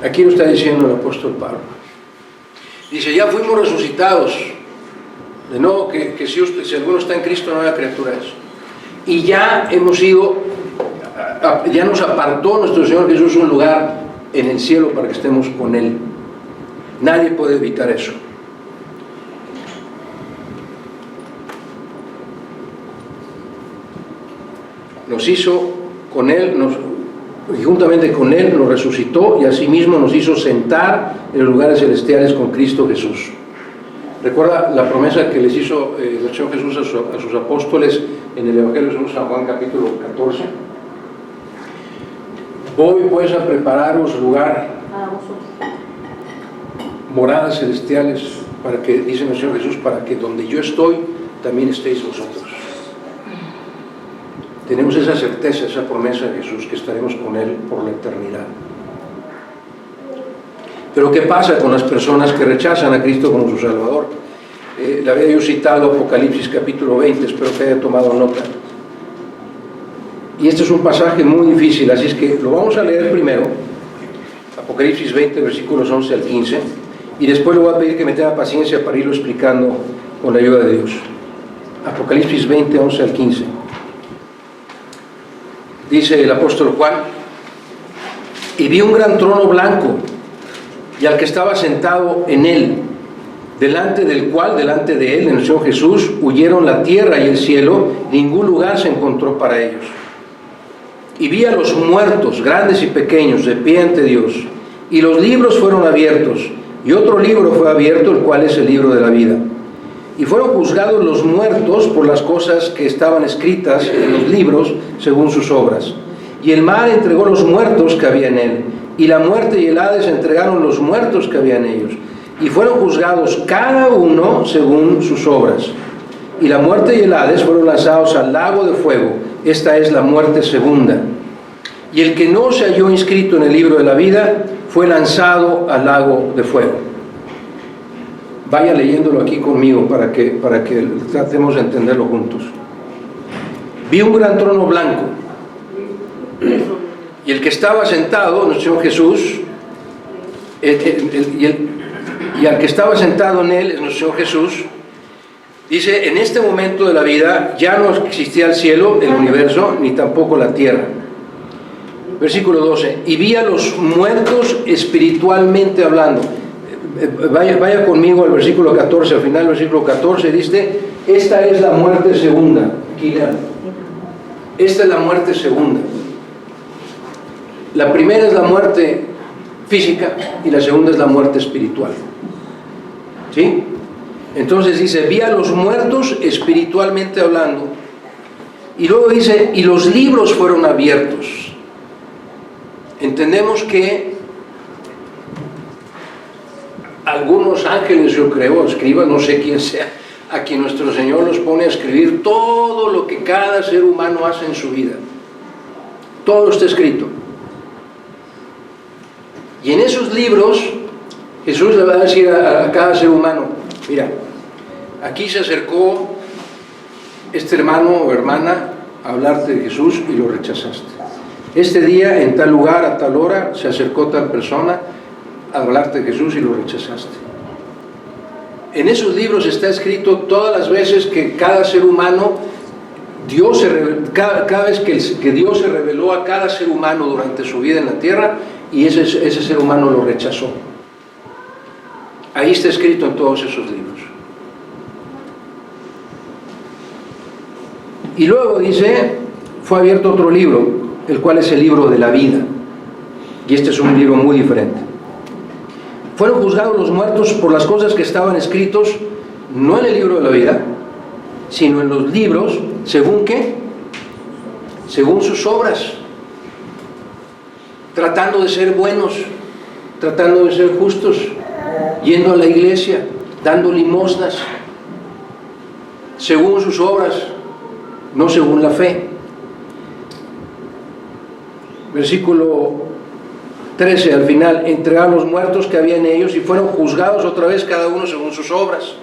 Aquí lo está diciendo el apóstol Pablo. Dice, ya fuimos resucitados. De nuevo, que si alguno está en Cristo, nueva criatura es. Y ya hemos ido, ya nos apartó nuestro Señor Jesús un lugar en el cielo para que estemos con Él. Nadie puede evitar eso. Nos hizo con Él, y juntamente con Él nos resucitó y asimismo nos hizo sentar en los lugares celestiales con Cristo Jesús. Recuerda la promesa que les hizo el Señor Jesús a sus apóstoles en el Evangelio de San Juan capítulo 14. Voy pues a prepararos lugar, moradas celestiales, para que, dice el Señor Jesús, para que donde yo estoy, también estéis vosotros. Tenemos esa certeza, esa promesa de Jesús, que estaremos con Él por la eternidad. Pero ¿qué pasa con las personas que rechazan a Cristo como su Salvador? Le había yo citado Apocalipsis capítulo 20, espero que haya tomado nota. Y este es un pasaje muy difícil, así es que lo vamos a leer primero, Apocalipsis 20, versículos 11 al 15, y después le voy a pedir que me tenga paciencia para irlo explicando con la ayuda de Dios. Apocalipsis 20, 11 al 15. Dice el apóstol Juan, y vi un gran trono blanco, y al que estaba sentado en él, delante del cual, delante de él, en el Señor Jesús, huyeron la tierra y el cielo, ningún lugar se encontró para ellos. Y vi a los muertos, grandes y pequeños, de pie ante Dios, y los libros fueron abiertos, y otro libro fue abierto, el cual es el libro de la vida. Y fueron juzgados los muertos por las cosas que estaban escritas en los libros según sus obras. Y el mar entregó los muertos que había en él, y la muerte y el Hades entregaron los muertos que había en ellos. Y fueron juzgados cada uno según sus obras. Y la muerte y el Hades fueron lanzados al lago de fuego. Esta es la muerte segunda. Y el que no se halló inscrito en el libro de la vida fue lanzado al lago de fuego. Vaya leyéndolo aquí conmigo para que tratemos de entenderlo juntos. Vi un gran trono blanco, y el que estaba sentado, nuestro Señor Jesús, y al que estaba sentado en él, es nuestro Señor Jesús. Dice, en este momento de la vida ya no existía el cielo, el universo, ni tampoco la tierra. Versículo 12, y vi a los muertos espiritualmente hablando. Vaya conmigo al versículo 14, al final del versículo 14 dice, esta es la muerte segunda. Aquí lean. Esta es la muerte segunda. La primera es la muerte física y la segunda es la muerte espiritual. ¿Sí? Entonces dice, vi a los muertos espiritualmente hablando, y luego dice, y los libros fueron abiertos. Entendemos que algunos ángeles, yo creo, escribas, no sé quién sea, a quien nuestro Señor los pone a escribir todo lo que cada ser humano hace en su vida. Todo está escrito. Y en esos libros, Jesús le va a decir a cada ser humano, mira, aquí se acercó este hermano o hermana a hablarte de Jesús y lo rechazaste. Este día, en tal lugar, a tal hora, se acercó tal persona a hablarte de Jesús y lo rechazaste. En esos libros está escrito todas las veces que cada ser humano, cada vez que Dios se reveló a cada ser humano durante su vida en la tierra, y ese ser humano lo rechazó. Ahí está escrito en todos esos libros. Y luego dice, fue abierto otro libro, el cual es el libro de la vida. Y este es un libro muy diferente. Fueron juzgados los muertos por las cosas que estaban escritos, no en el libro de la vida, sino en los libros, ¿según qué? Según sus obras. Tratando de ser buenos, tratando de ser justos, yendo a la iglesia, dando limosnas, según sus obras, no según la fe. Versículo 13 al final: entregaron los muertos que había en ellos y fueron juzgados otra vez cada uno según sus obras.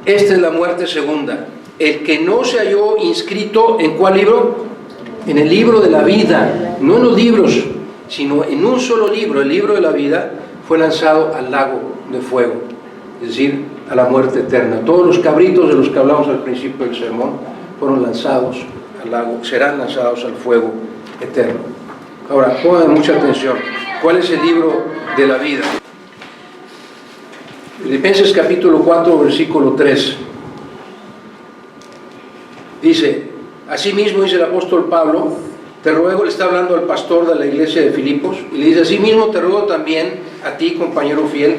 Esta es la muerte segunda. El que no se halló inscrito, ¿en cuál libro? En el libro de la vida, no en los libros, sino en un solo libro, el libro de la vida, fue lanzado al lago de fuego, es decir, a la muerte eterna. Todos los cabritos de los que hablamos al principio del sermón fueron lanzados al lago, serán lanzados al fuego eterno. Ahora, pongan mucha atención. ¿Cuál es el libro de la vida? Filipenses capítulo 4, versículo 3. Dice: asimismo, dice el apóstol Pablo, te ruego, le está hablando al pastor de la iglesia de Filipos, y le dice: asimismo te ruego también a ti, compañero fiel,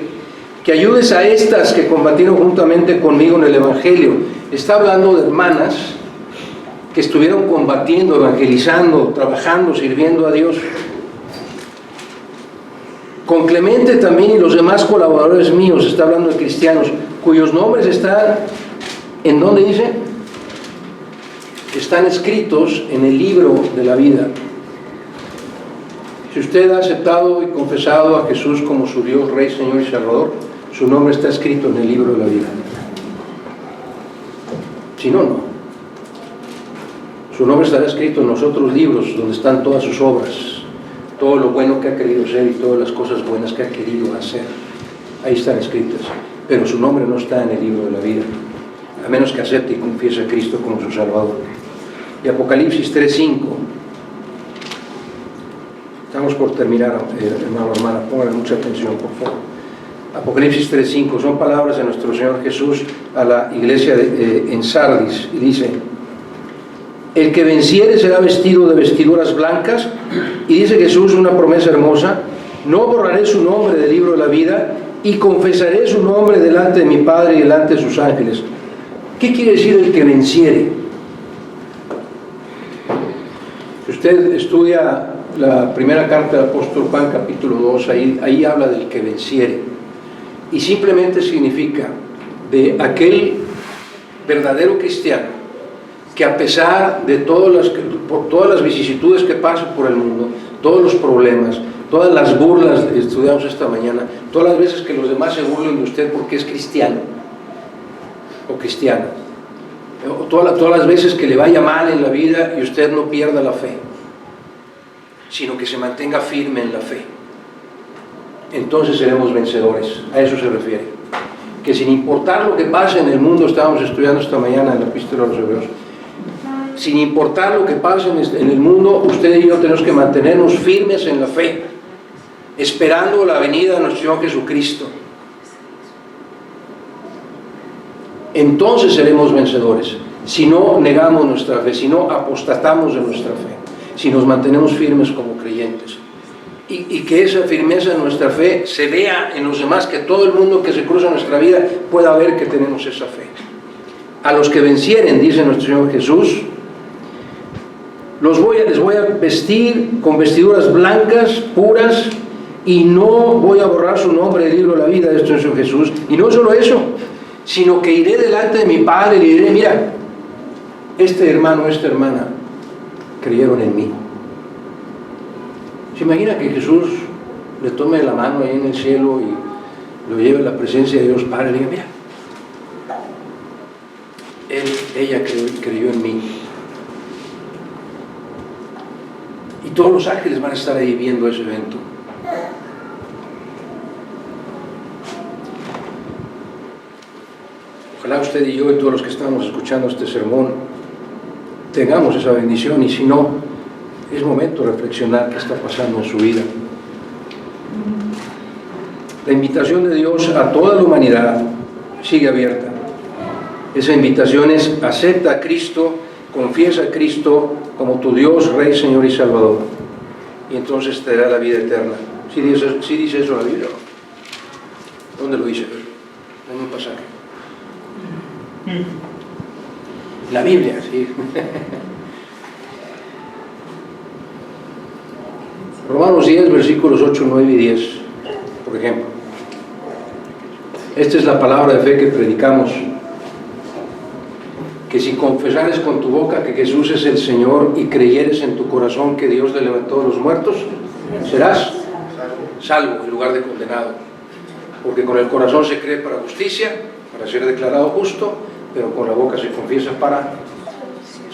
que ayudes a estas que combatieron juntamente conmigo en el evangelio. Está hablando de hermanas que estuvieron combatiendo, evangelizando, trabajando, sirviendo a Dios. Con Clemente también y los demás colaboradores míos, está hablando de cristianos, cuyos nombres están, ¿en dónde dice? Están escritos en el libro de la vida. Si usted ha aceptado y confesado a Jesús como su Dios, Rey, Señor y Salvador, su nombre está escrito en el libro de la vida. Si no, no. Su nombre estará escrito en los otros libros donde están todas sus obras, todo lo bueno que ha querido ser y todas las cosas buenas que ha querido hacer. Ahí están escritas, pero su nombre no está en el libro de la vida, a menos que acepte y confiese a Cristo como su Salvador. Y Apocalipsis 3:5. Estamos por terminar, hermano, hermana, pongan mucha atención, por favor. Apocalipsis 3:5 son palabras de nuestro Señor Jesús a la iglesia en Sardis, y dice: el que venciere será vestido de vestiduras blancas, y dice Jesús una promesa hermosa: no borraré su nombre del libro de la vida, y confesaré su nombre delante de mi Padre y delante de sus ángeles. ¿Qué quiere decir el que venciere? Si usted estudia la primera carta del apóstol Juan, capítulo 2, ahí habla del que venciere, y simplemente significa de aquel verdadero cristiano que, a pesar de por todas las vicisitudes que pasan por el mundo, todos los problemas, todas las burlas que estudiamos esta mañana, todas las veces que los demás se burlen de usted porque es cristiano o cristiana, todas las veces que le vaya mal en la vida y usted no pierda la fe, sino que se mantenga firme en la fe, entonces seremos vencedores. A eso se refiere. Que sin importar lo que pase en el mundo, estábamos estudiando esta mañana en la Epístola a los Hebreos, sin importar lo que pase en el mundo, usted y yo tenemos que mantenernos firmes en la fe, esperando la venida de nuestro Señor Jesucristo. Entonces seremos vencedores. Si no negamos nuestra fe, si no apostatamos de nuestra fe, si nos mantenemos firmes como creyentes, y que esa firmeza en nuestra fe se vea en los demás, que todo el mundo que se cruza en nuestra vida pueda ver que tenemos esa fe. A los que vencieren, dice nuestro Señor Jesús, les voy a vestir con vestiduras blancas, puras, y no voy a borrar su nombre del libro de la vida, de nuestro Señor Jesús. Y no solo eso, sino que iré delante de mi Padre y le diré: mira, este hermano, esta hermana creyeron en mí. ¿Se imagina que Jesús le tome la mano ahí en el cielo y lo lleve a la presencia de Dios Padre y le diga: mira, ella creyó en mí? Y todos los ángeles van a estar ahí viendo ese evento. Ojalá usted y yo y todos los que estamos escuchando este sermón tengamos esa bendición, y si no, es momento de reflexionar qué está pasando en su vida. La invitación de Dios a toda la humanidad sigue abierta. Esa invitación es: acepta a Cristo, confiesa a Cristo como tu Dios, Rey, Señor y Salvador, y entonces te dará la vida eterna. ¿Sí dice eso la Biblia? ¿Dónde lo dice? Dame un pasaje. La Biblia, sí. Romanos 10, versículos 8, 9 y 10, por ejemplo. Esta es la palabra de fe que predicamos que si confesares con tu boca que Jesús es el Señor y creyeres en tu corazón que Dios le levantó de los muertos, serás salvo en lugar de condenado. Porque con el corazón se cree para justicia, para ser declarado justo, pero con la boca se confiesa para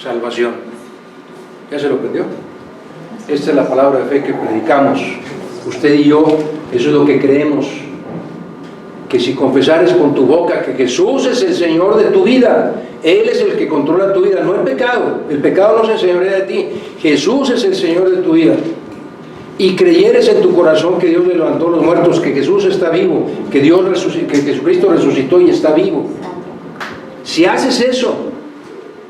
salvación. ¿Ya se lo aprendió? Esta es la palabra de fe que predicamos. Usted y yo, eso es lo que creemos. Que si confesares con tu boca que Jesús es el Señor de tu vida, Él es el que controla tu vida, no el pecado. El pecado no se enseñorea de ti. Jesús es el Señor de tu vida. Y creyeres en tu corazón que Dios le levantó a los muertos, que Jesús está vivo, que Jesucristo resucitó y está vivo. Si haces eso,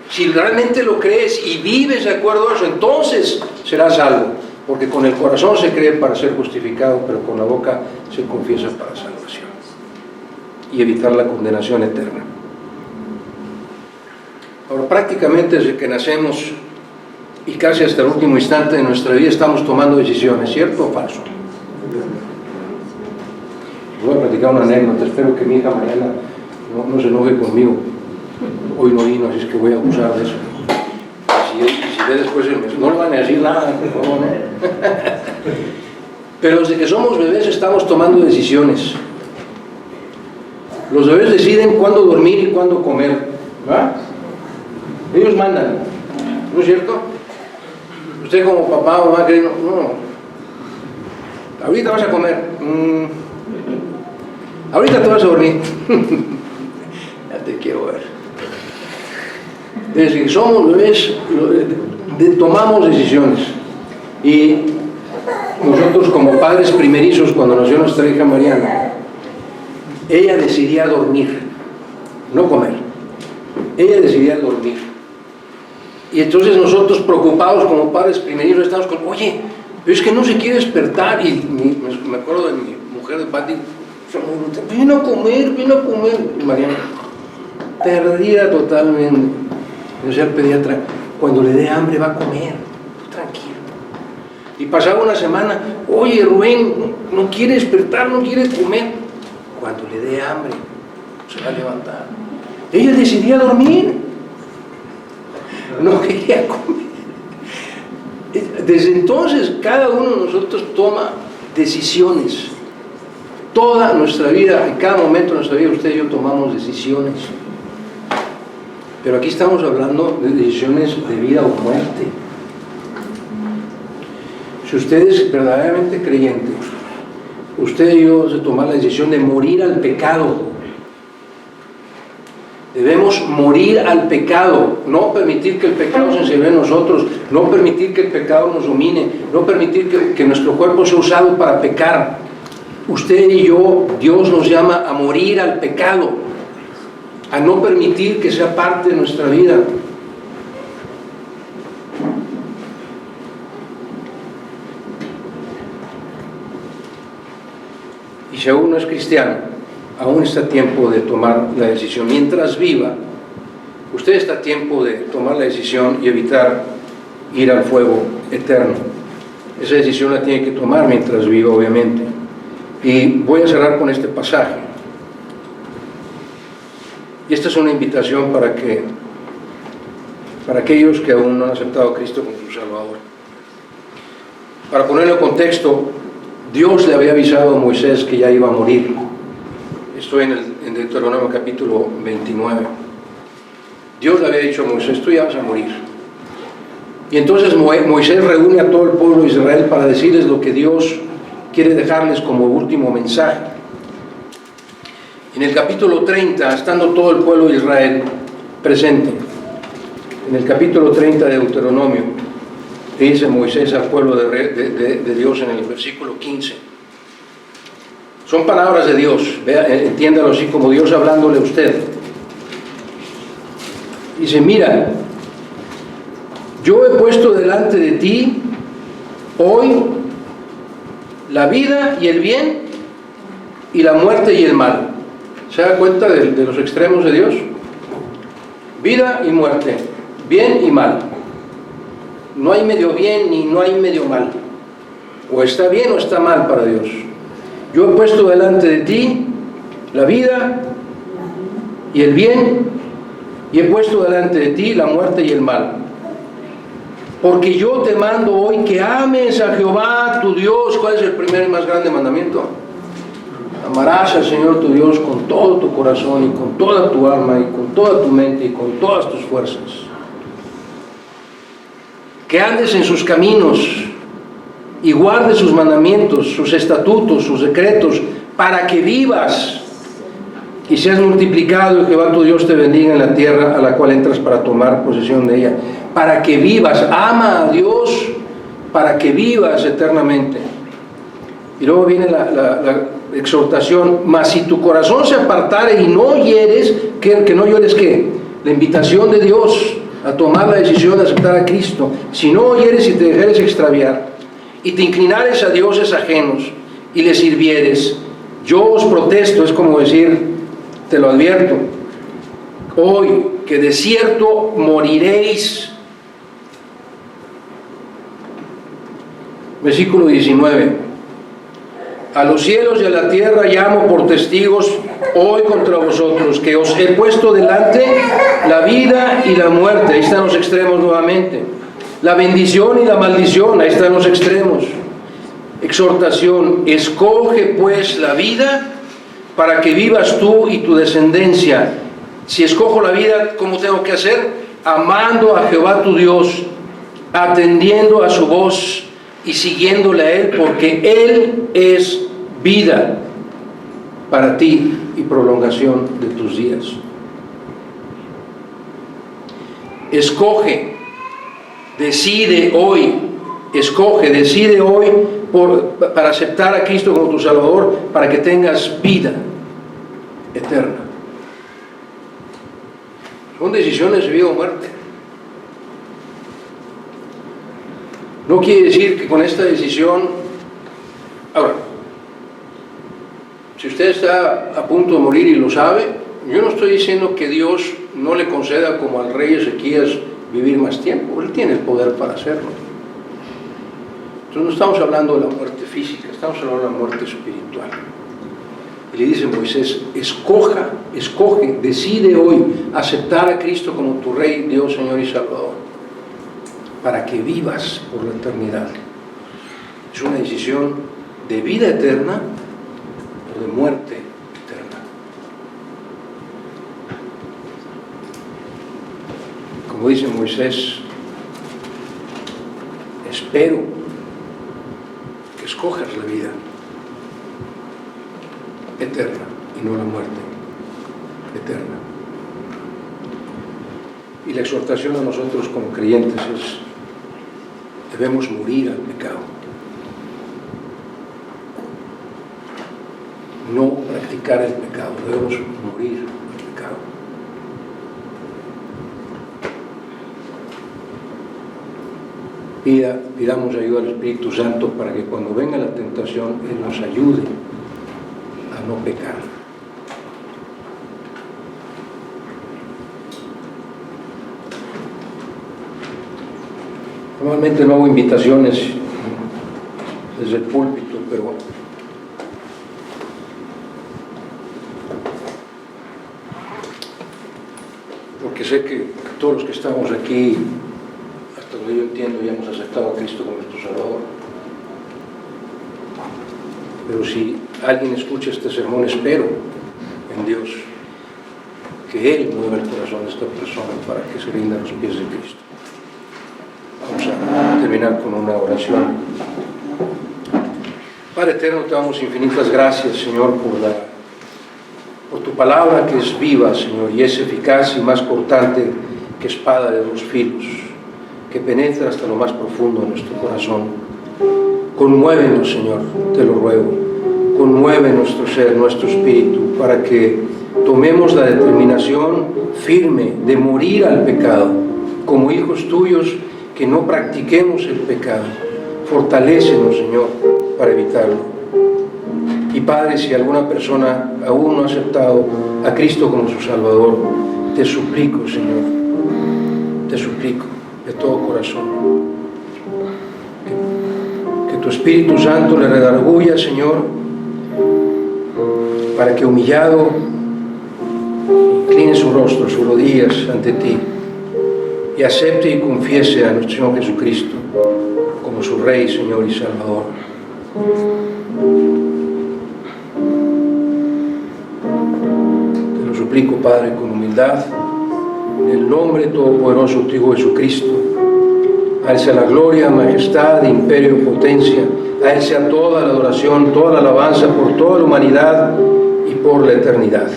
si realmente lo crees y vives de acuerdo a eso, entonces serás salvo. Porque con el corazón se cree para ser justificado, pero con la boca se confiesa para salvación y evitar la condenación eterna. Ahora, prácticamente desde que nacemos y casi hasta el último instante de nuestra vida estamos tomando decisiones, ¿cierto o falso? Voy a platicar una anécdota, espero que mi hija Mariana no se enoje conmigo. Hoy no vino, así es que voy a abusar de eso. Si ve después el mes, no le van a decir nada, por favor, ¿no? Pero desde que somos bebés estamos tomando decisiones. Los bebés deciden cuándo dormir y cuándo comer, ¿verdad? Ellos mandan, ¿no es cierto? Usted como papá o mamá cree, no, ahorita vas a comer, ahorita te vas a dormir, ya te quiero ver. Desde que somos bebés tomamos decisiones, y nosotros como padres primerizos, cuando nació nuestra hija Mariana, ella decidía dormir, no comer, ella decidía dormir. Y entonces nosotros preocupados como padres primerizos estamos con, oye, pero es que no se quiere despertar. Y me acuerdo de mi mujer de Pati, vino a comer. Y Mariana, perdida totalmente. Yo soy el pediatra, cuando le dé hambre va a comer, tranquilo. Y pasaba una semana, oye Rubén, no quiere despertar, no quiere comer. Cuando le dé hambre, se va a levantar. Ella decidía dormir. No quería comer. Desde entonces cada uno de nosotros toma decisiones. Toda nuestra vida, en cada momento de nuestra vida, usted y yo tomamos decisiones. Pero aquí estamos hablando de decisiones de vida o muerte. Si usted es verdaderamente creyente, usted y yo debemos de tomar la decisión de morir al pecado. Debemos morir al pecado, no permitir que el pecado se enseñe en nosotros, no permitir que el pecado nos domine, no permitir que nuestro cuerpo sea usado para pecar. Usted y yo, Dios nos llama a morir al pecado, a no permitir que sea parte de nuestra vida. Y si aún no es cristiano, aún está a tiempo de tomar la decisión. Mientras viva, usted está a tiempo de tomar la decisión y evitar ir al fuego eterno. Esa decisión la tiene que tomar mientras viva, obviamente. Y voy a cerrar con este pasaje. Y esta es una invitación para aquellos que aún no han aceptado a Cristo como su Salvador. Para ponerlo en contexto, Dios le había avisado a Moisés que ya iba a morir. Estoy en Deuteronomio capítulo 29. Dios le había dicho a Moisés, tú ya vas a morir. Y entonces Moisés reúne a todo el pueblo de Israel para decirles lo que Dios quiere dejarles como último mensaje. En el capítulo 30, estando todo el pueblo de Israel presente, en el capítulo 30 de Deuteronomio, dice Moisés al pueblo de Dios en el versículo 15. Son palabras de Dios, entiéndalo así como Dios hablándole a usted. Dice, mira, yo he puesto delante de ti hoy la vida y el bien y la muerte y el mal. ¿Se da cuenta de los extremos de Dios? Vida y muerte, bien y mal. No hay medio bien ni no hay medio mal. O está bien o está mal para Dios. Yo he puesto delante de ti la vida y el bien y he puesto delante de ti la muerte y el mal. Porque yo te mando hoy que ames a Jehová tu Dios. ¿Cuál es el primer y más grande mandamiento? Amarás al Señor tu Dios con todo tu corazón y con toda tu alma y con toda tu mente y con todas tus fuerzas. Que andes en sus caminos y guardes sus mandamientos, sus estatutos, sus decretos, para que vivas y seas multiplicado y Jehová tu Dios te bendiga en la tierra a la cual entras para tomar posesión de ella. Para que vivas, ama a Dios, para que vivas eternamente. Y luego viene la exhortación: mas si tu corazón se apartare y no hieres, que no hieres ¿qué? La invitación de Dios a tomar la decisión de aceptar a Cristo. Si no oyeres y te dejares extraviar, y te inclinares a dioses ajenos, y les sirvieres, yo os protesto, es como decir, te lo advierto, hoy que de cierto moriréis. Versículo 19: a los cielos y a la tierra llamo por testigos hoy contra vosotros, que os he puesto delante la vida y la muerte. Ahí están los extremos nuevamente. La bendición y la maldición, ahí están los extremos. Exhortación: escoge pues la vida para que vivas tú y tu descendencia. Si escojo la vida, ¿cómo tengo que hacer? Amando a Jehová tu Dios, atendiendo a su voz y siguiéndole a Él, porque Él es vida para ti y prolongación de tus días. Escoge, decide hoy, para aceptar a Cristo como tu Salvador, para que tengas vida eterna. Son decisiones de vida o muerte. No quiere decir que con esta decisión... Ahora, si usted está a punto de morir y lo sabe, yo no estoy diciendo que Dios no le conceda como al rey Ezequías vivir más tiempo. Él tiene el poder para hacerlo. Entonces no estamos hablando de la muerte física, estamos hablando de la muerte espiritual. Y le dice Moisés: escoge, decide hoy aceptar a Cristo como tu Rey, Dios, Señor y Salvador, para que vivas por la eternidad. Es una decisión de vida eterna o de muerte eterna. Como dice Moisés, espero que escojas la vida eterna y no la muerte eterna. Y la exhortación a nosotros como creyentes es: debemos morir al pecado, no practicar el pecado, debemos morir al pecado. Pidamos ayuda al Espíritu Santo para que cuando venga la tentación Él nos ayude a no pecar. Normalmente no hago invitaciones desde el púlpito, pero porque sé que todos los que estamos aquí, hasta donde yo entiendo, ya hemos aceptado a Cristo como nuestro Salvador. Pero si alguien escucha este sermón, espero en Dios que Él mueva el corazón de esta persona para que se rinda a los pies de Cristo. Vamos a terminar con una oración. Padre eterno, te damos infinitas gracias, Señor, por tu palabra que es viva, Señor, y es eficaz y más cortante que espada de dos filos, que penetra hasta lo más profundo de nuestro corazón. Conmuévenos, Señor, te lo ruego. Conmueve nuestro ser, nuestro espíritu, para que tomemos la determinación firme de morir al pecado, como hijos tuyos, que no practiquemos el pecado. Fortalécenos, Señor, para evitarlo. Y Padre, si alguna persona aún no ha aceptado a Cristo como su Salvador, te suplico, Señor, te suplico de todo corazón, que tu Espíritu Santo le redarguya, Señor, para que humillado incline su rostro, sus rodillas ante ti y acepte y confiese a nuestro Señor Jesucristo como su Rey, Señor y Salvador. Te lo suplico, Padre, con humildad, en el nombre todopoderoso de tu Hijo Jesucristo. A Él sea la gloria, majestad, imperio y potencia. A Él sea toda la adoración, toda la alabanza por toda la humanidad y por la eternidad.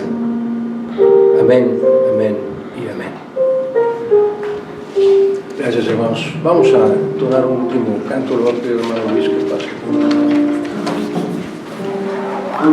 Amén, amén y amén. Gracias, hermanos. Vamos a entonar un último canto. Lo va a pedir el hermano Luis que pase.